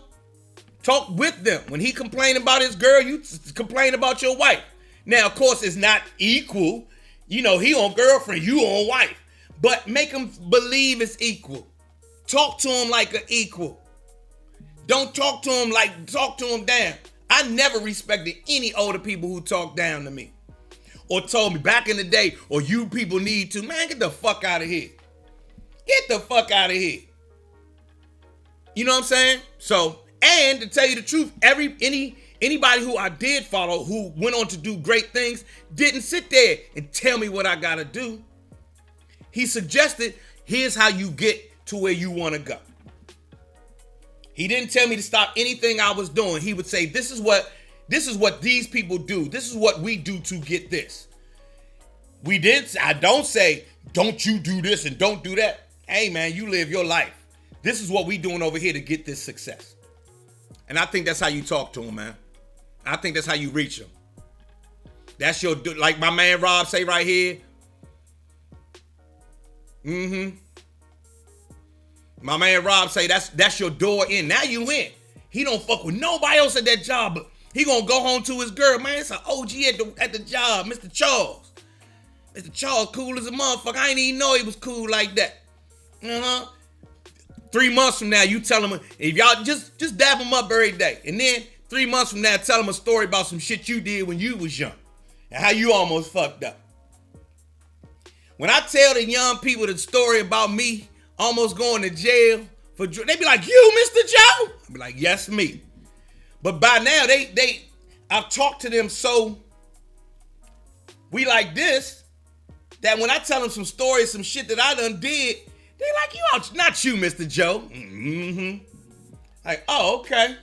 talk with them. When he complained about his girl, you complain about your wife. Now, of course, it's not equal. You know, he on girlfriend, you on wife. But make him believe it's equal. Talk to him like an equal. Don't talk to him down. I never respected any older people who talked down to me. Or told me back in the day, or you people need to. Man, get the fuck out of here. Get the fuck out of here. You know what I'm saying? So, and to tell you the truth, anybody who I did follow who went on to do great things didn't sit there and tell me what I gotta do. He suggested, here's how you get to where you want to go. He didn't tell me to stop anything I was doing. He would say, this is what these people do. This is what we do to get this. I don't say, don't you do this and don't do that. Hey man, you live your life. This is what we doing over here to get this success. And I think that's how you talk to him, man. I think that's how you reach him. That's your, like my man Rob say right here. My man Rob say that's your door in. Now you in. He don't fuck with nobody else at that job, but he gonna go home to his girl. Man, it's an OG at the job, Mr. Charles. Mr. Charles cool as a motherfucker. I ain't even know he was cool like that. 3 months from now, you tell him, if y'all just dab him up every day. And then 3 months from now, tell him a story about some shit you did when you was young. And how you almost fucked up. When I tell the young people the story about me almost going to jail for drugs, they be like, you, Mr. Joe? I be like, yes, me. But by now, I've talked to them so we like this, that when I tell them some stories, some shit that I done did, they like, you out, not you, Mr. Joe. Like, oh, okay.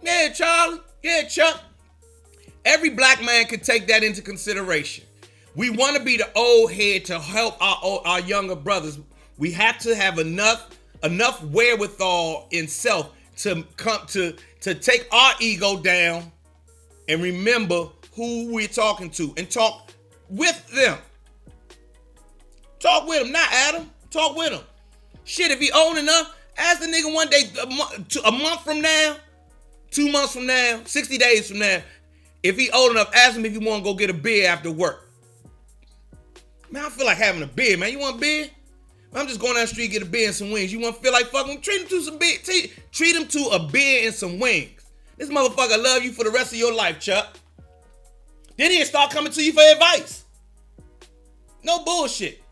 Yeah, Charlie. Yeah, Chuck. Every black man can take that into consideration. We want to be the old head to help our younger brothers. We have to have enough wherewithal in self to come to take our ego down and remember who we're talking to and talk with them. Talk with them, not at them. Talk with them. Shit, if he old enough, ask the nigga one day, a month from now, 2 months from now, 60 days from now, if he old enough, ask him if he want to go get a beer after work. Man, I feel like having a beer, man. You want a beer? I'm just going down the street, get a beer and some wings. You want to feel like fucking? Treat him to some beer. Treat him to a beer and some wings. This motherfucker love you for the rest of your life, Chuck. Then he'll start coming to you for advice. No bullshit.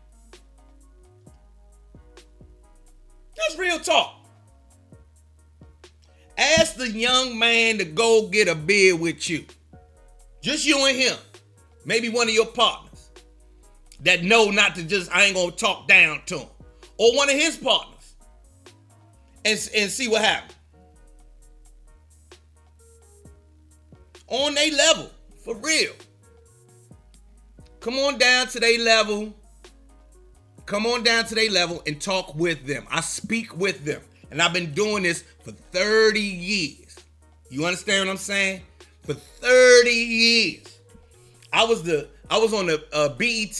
That's real talk. Ask the young man to go get a beer with you. Just you and him. Maybe one of your partners that know not to just, I ain't gonna talk down to him. Or one of his partners. And see what happens. On their level. For real. Come on down to their level. Come on down to their level and talk with them. I speak with them. And I've been doing this for 30 years. You understand what I'm saying? For 30 years. I was on the BET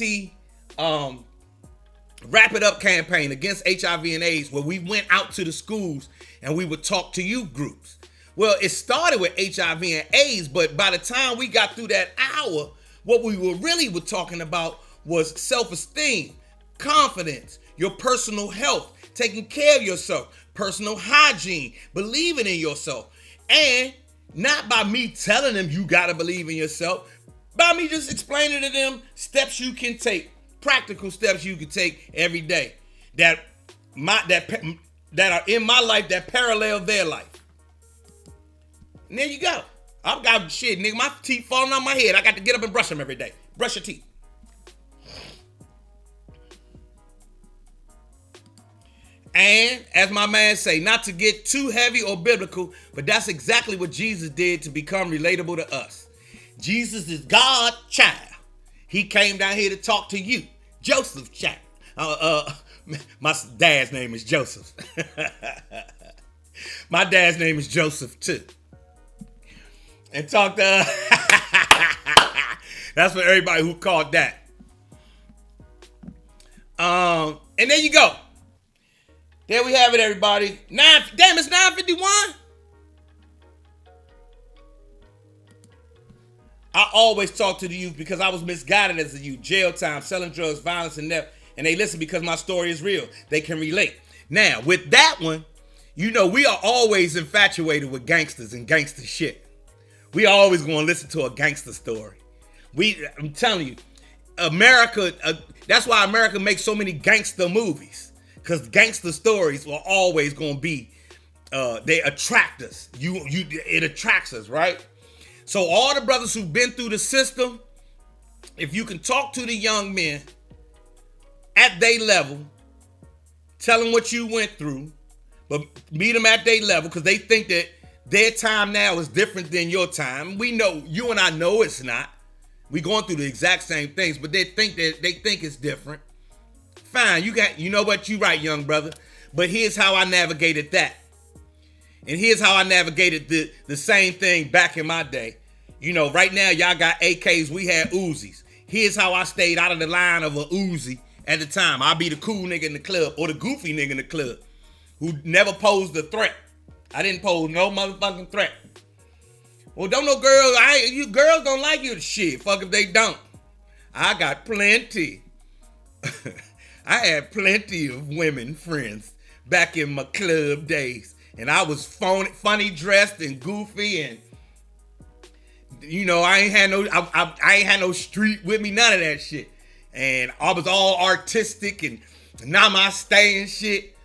Wrap It Up campaign against HIV and AIDS, where we went out to the schools and we would talk to youth groups. Well, it started with HIV and AIDS, but by the time we got through that hour, what we were talking about was self-esteem, confidence, your personal health, taking care of yourself, personal hygiene, believing in yourself. And not by me telling them you gotta believe in yourself, by me just explaining to them steps you can take, practical steps you can take every day that are in my life that parallel their life. And there you go. I've got shit, nigga, my teeth falling out my head. I got to get up and brush them every day. Brush your teeth. And as my man say, not to get too heavy or biblical, but that's exactly what Jesus did to become relatable to us. Jesus is God's child. He came down here to talk to you. Joseph's child. My dad's name is Joseph. My dad's name is Joseph too. And talk to that's for everybody who caught that. And there you go. There we have it, everybody. It's 9:51. I always talk to the youth because I was misguided as a youth. Jail time, selling drugs, violence, and death. And they listen because my story is real. They can relate. Now, with that one, you know, we are always infatuated with gangsters and gangster shit. We always going to listen to a gangster story. I'm telling you, America, that's why America makes so many gangster movies. Because gangster stories are always going to be, they attract us. It attracts us, right? So all the brothers who've been through the system, if you can talk to the young men at their level, tell them what you went through, but meet them at their level because they think that their time now is different than your time. We know, you and I know it's not. We going through the exact same things, but they think it's different. Fine, you know what, you right, young brother. But here's how I navigated that. And here's how I navigated the same thing back in my day. You know, right now, y'all got AKs, we had Uzis. Here's how I stayed out of the line of a Uzi at the time. I'll be the cool nigga in the club or the goofy nigga in the club who never posed a threat. I didn't pose no motherfucking threat. Well, don't no girls, you girls don't like you, shit. Fuck if they don't. I got plenty. I had plenty of women friends back in my club days. And I was funny dressed and goofy, and you know, I ain't had no street with me, none of that shit. And I was all artistic and namaste and shit.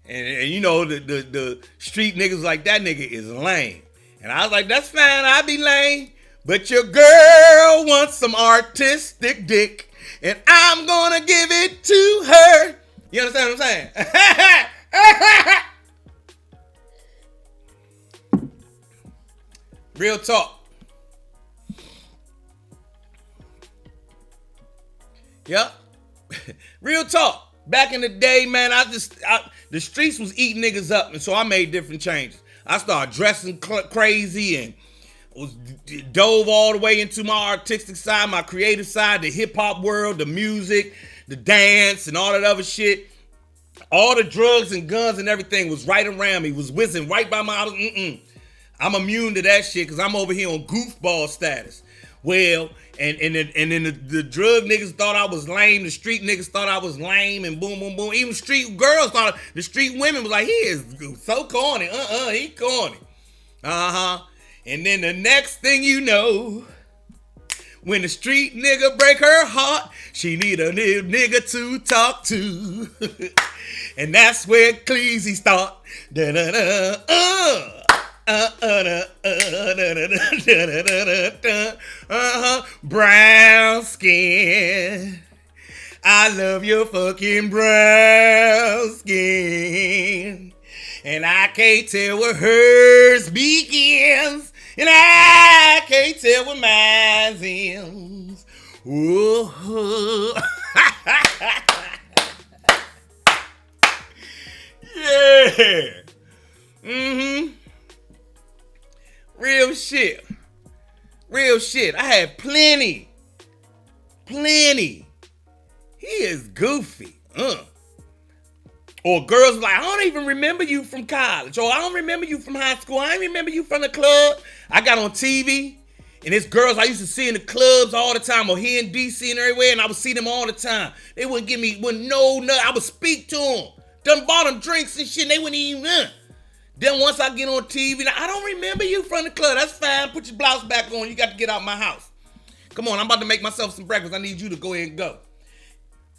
And you know, the street niggas like, that nigga is lame. And I was like, that's fine, I'll be lame. But your girl wants some artistic dick, and I'm gonna give it to her. You understand what I'm saying? Real talk. Yep. Real talk. Back in the day, man, the streets was eating niggas up, and so I made different changes. I started dressing crazy and dove all the way into my artistic side, my creative side, the hip hop world, the music, the dance, and all that other shit. All the drugs and guns and everything was right around me, was whizzing right by my. I'm immune to that shit because I'm over here on goofball status. Well, and then the drug niggas thought I was lame. The street niggas thought I was lame, and boom, boom, boom. Even street girls thought, the street women was like, he is so corny. He corny. And then the next thing you know, when the street nigga break her heart, she need a new nigga to talk to. And that's where Cleezy start. Brown skin. I love your fucking brown skin. And I can't tell where hers begins. And I can't tell where mine ends. Ooh. Yeah. Real shit. Real shit. I had plenty. He is goofy. Or girls like, I don't even remember you from college. Or I don't remember you from high school. I don't remember you from the club. I got on TV. And it's girls I used to see in the clubs all the time. Or here in D.C. and everywhere. And I would see them all the time. They wouldn't give me, I would speak to them. Done bought them drinks and shit. And they wouldn't even, Then once I get on TV, I don't remember you from the club. That's fine. Put your blouse back on. You got to get out my house. Come on, I'm about to make myself some breakfast. I need you to go ahead and go.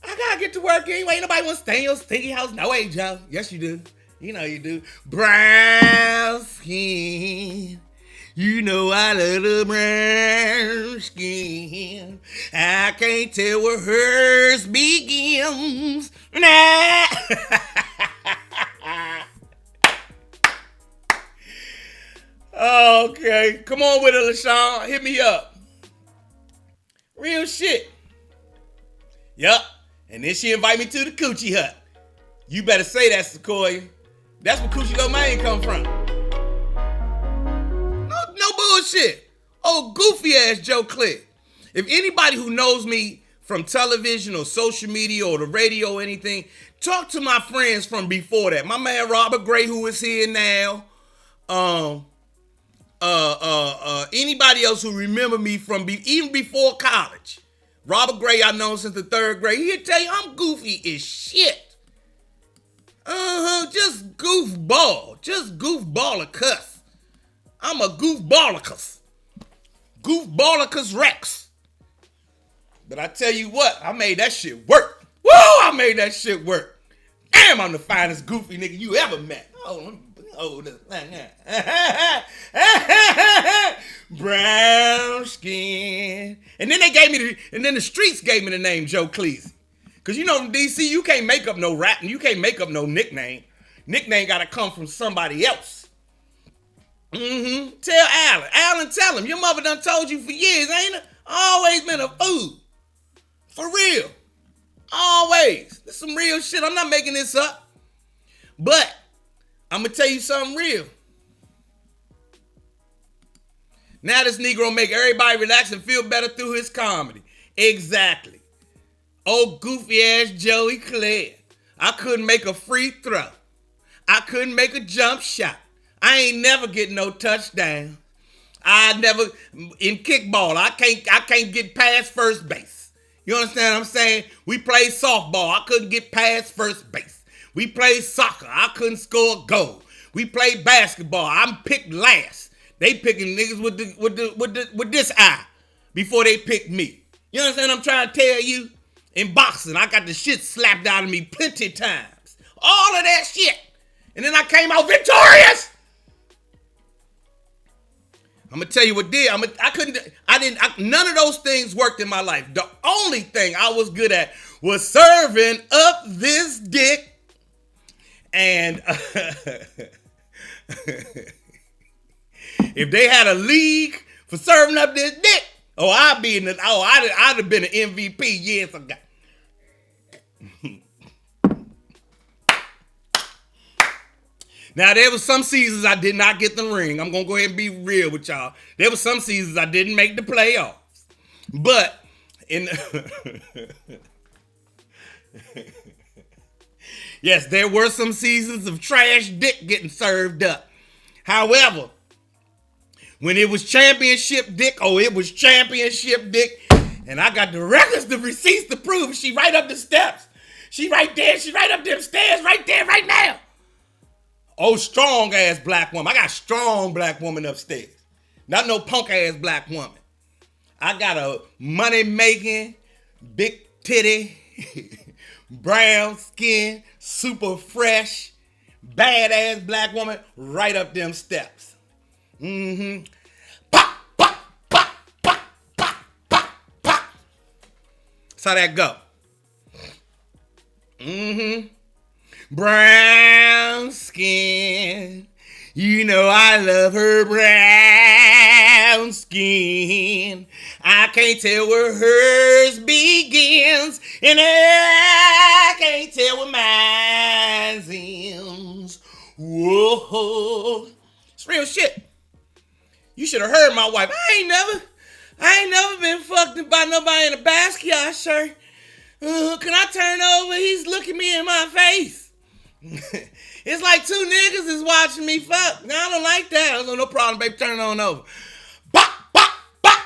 I got to get to work anyway. Ain't nobody want to stay in your stinky house. No way, Joe. Yes, you do. You know you do. Brown skin. You know I love the brown skin. I can't tell where hers begins. Nah. Okay, come on with it, LaShawn. Hit me up. Real shit. Yup. And then she invite me to the Coochie Hut. You better say that, Sequoia. That's where Coochie Go Maine come from. No bullshit. Oh, goofy ass Joe Clair. If anybody who knows me from television or social media or the radio or anything, talk to my friends from before that. My man Robert Gray, who is here now. Anybody else who remember me from even before college. Robert Gray, I've known since the 3rd grade. He'll tell you I'm goofy as shit. Just goofball. Just goofball cuss. I'm a goofballicus. Goofballicus Rex. But I tell you what, I made that shit work. Woo, I made that shit work. Damn, I'm the finest goofy nigga you ever met. Brown skin. And then the streets gave me the name Joe Cleese. Cause you know in DC, you can't make up no rap and you can't make up no nickname. Nickname gotta come from somebody else. Tell Alan. Alan, tell him. Your mother done told you for years, ain't it? Always been a fool. For real. Always. This is some real shit. I'm not making this up. But I'm gonna tell you something real. Now this Negro make everybody relax and feel better through his comedy. Exactly. Oh, goofy ass Joey Clair. I couldn't make a free throw. I couldn't make a jump shot. I ain't never get no touchdown. I never in kickball. I can't get past first base. You understand what I'm saying? We played softball. I couldn't get past first base. We played soccer. I couldn't score a goal. We played basketball. I'm picked last. They picking niggas with this eye before they pick me. You understand what I'm trying to tell you? In boxing, I got the shit slapped out of me plenty times. All of that shit. And then I came out victorious. I'm gonna tell you what did. None of those things worked in my life. The only thing I was good at was serving up this dick. And if they had a league for serving up this dick, I'd have been an MVP years ago. Now, there was some seasons I did not get the ring. I'm going to go ahead and be real with y'all. There were some seasons I didn't make the playoffs. But yes, there were some seasons of trash dick getting served up. However, when it was championship dick, it was championship dick. And I got the records, the receipts to prove it. She right up the steps. She right there. She right up them stairs right there, right now. Oh, strong ass black woman. I got strong black woman upstairs. Not no punk ass black woman. I got a money making, big titty, brown skin, super fresh, badass black woman right up them steps. Pop, pop, pop, pop, pop, pop, pop. That's how that go. Brown skin. You know I love her brown skin. I can't tell where hers begins, and I can't tell where mine ends. Whoa. It's real shit. You should have heard my wife. I ain't never been fucked by nobody in a Basquiat shirt. Can I turn over? He's looking me in my face. It's like two niggas is watching me fuck. No, I don't like that. No problem, baby. Turn it on over. Bop, bop, bop.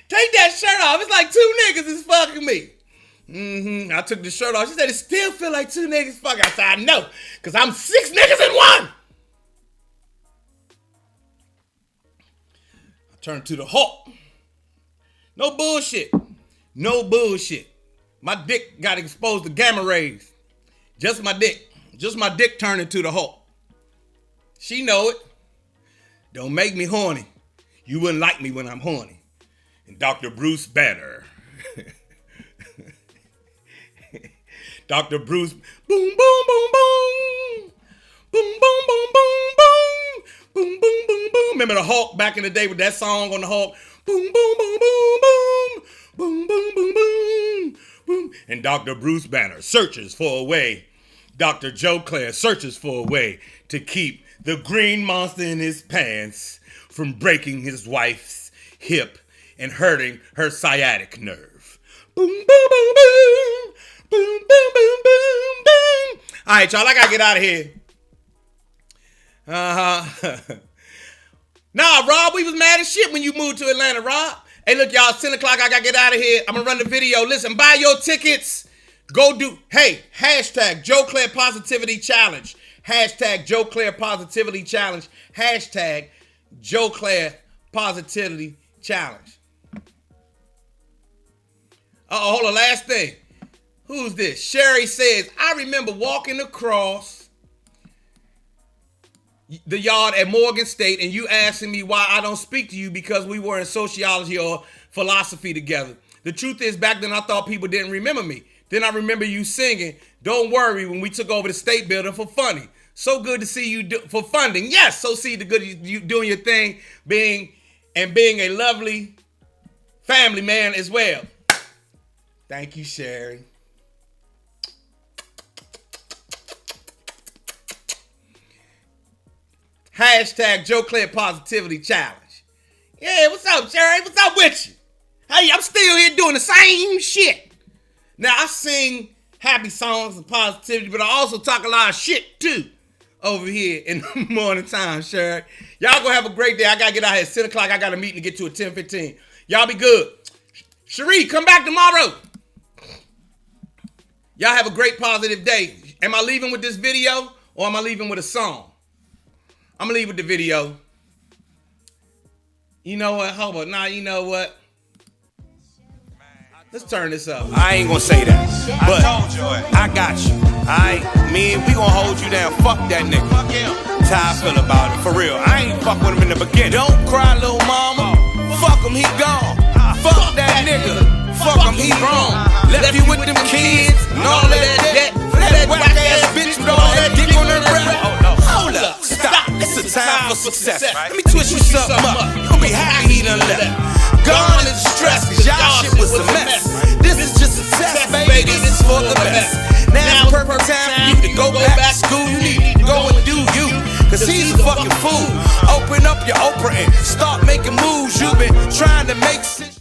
Take that shirt off. It's like two niggas is fucking me. I took the shirt off. She said, it still feel like two niggas fucking. I said, I know, because I'm 6 niggas in one. I turned to the Hulk. No bullshit. No bullshit. My dick got exposed to gamma rays. Just my dick. Just my dick turned into the Hulk. She know it. Don't make me horny. You wouldn't like me when I'm horny. And Dr. Bruce Banner. Dr. Bruce, boom, boom, boom, boom. Boom, boom, boom, boom, boom. Boom, boom, boom, boom. Remember the Hulk back in the day with that song on the Hulk? Boom, boom, boom, boom, boom. Boom, boom, boom, boom. boom. And Dr. Bruce Banner searches for a way. Dr. Joe Clair searches for a way to keep the green monster in his pants from breaking his wife's hip and hurting her sciatic nerve. Boom, boom, boom, boom. Boom, boom, boom, boom, boom. All right, y'all, I gotta get out of here. Nah, Rob, we was mad as shit when you moved to Atlanta, Rob. Hey, look, y'all, it's 10 o'clock. I gotta get out of here. I'm gonna run the video. Listen, buy your tickets. Go do, hey, hashtag Joe Clair Positivity Challenge. Hashtag Joe Clair Positivity Challenge. Hashtag Joe Clair Positivity Challenge. Hold on, last thing. Who's this? Sherry says, I remember walking across the yard at Morgan State and you asking me why I don't speak to you because we were in sociology or philosophy together. The truth is, back then I thought people didn't remember me. Then I remember you singing, Don't Worry, when we took over the state building for funny. So good to see you for funding. Yes, so see the good you doing your thing, being a lovely family man as well. Thank you, Sherry. Hashtag Joe Clair Positivity Challenge. Yeah, what's up, Sherry? What's up with you? Hey, I'm still here doing the same shit. Now, I sing happy songs and positivity, but I also talk a lot of shit, too, over here in the morning time, Sherry. Y'all gonna have a great day. I gotta get out here at 10 o'clock. I got a meeting to get to at 10:15. Y'all be good. Cherie, come back tomorrow. Y'all have a great positive day. Am I leaving with this video or am I leaving with a song? I'm gonna leave with the video. You know what? Hold on. Nah, you know what? Let's turn this up. I ain't gonna say that, but I got you. Alright, me and we gonna hold you down. Fuck that nigga. That's how I feel about it, for real. I ain't fuck with him in the beginning. Don't cry, little mama. Fuck him, he gone. Fuck that nigga. Fuck him, he wrong. Left you with them kids and all of that debt. For that whack ass bitch with all that dick on her breath. Hold up, stop. It's a time for success. Let me twist you something up. You gon' be happy he done left. Gone is stress, cause y'all shit was a mess. This is just a test, baby, this is for the best. Now it's perfect time for you to go back to school. You need to go and do you, cause he's a fucking fool. Open up your Oprah and start making moves. You've been trying to make sense.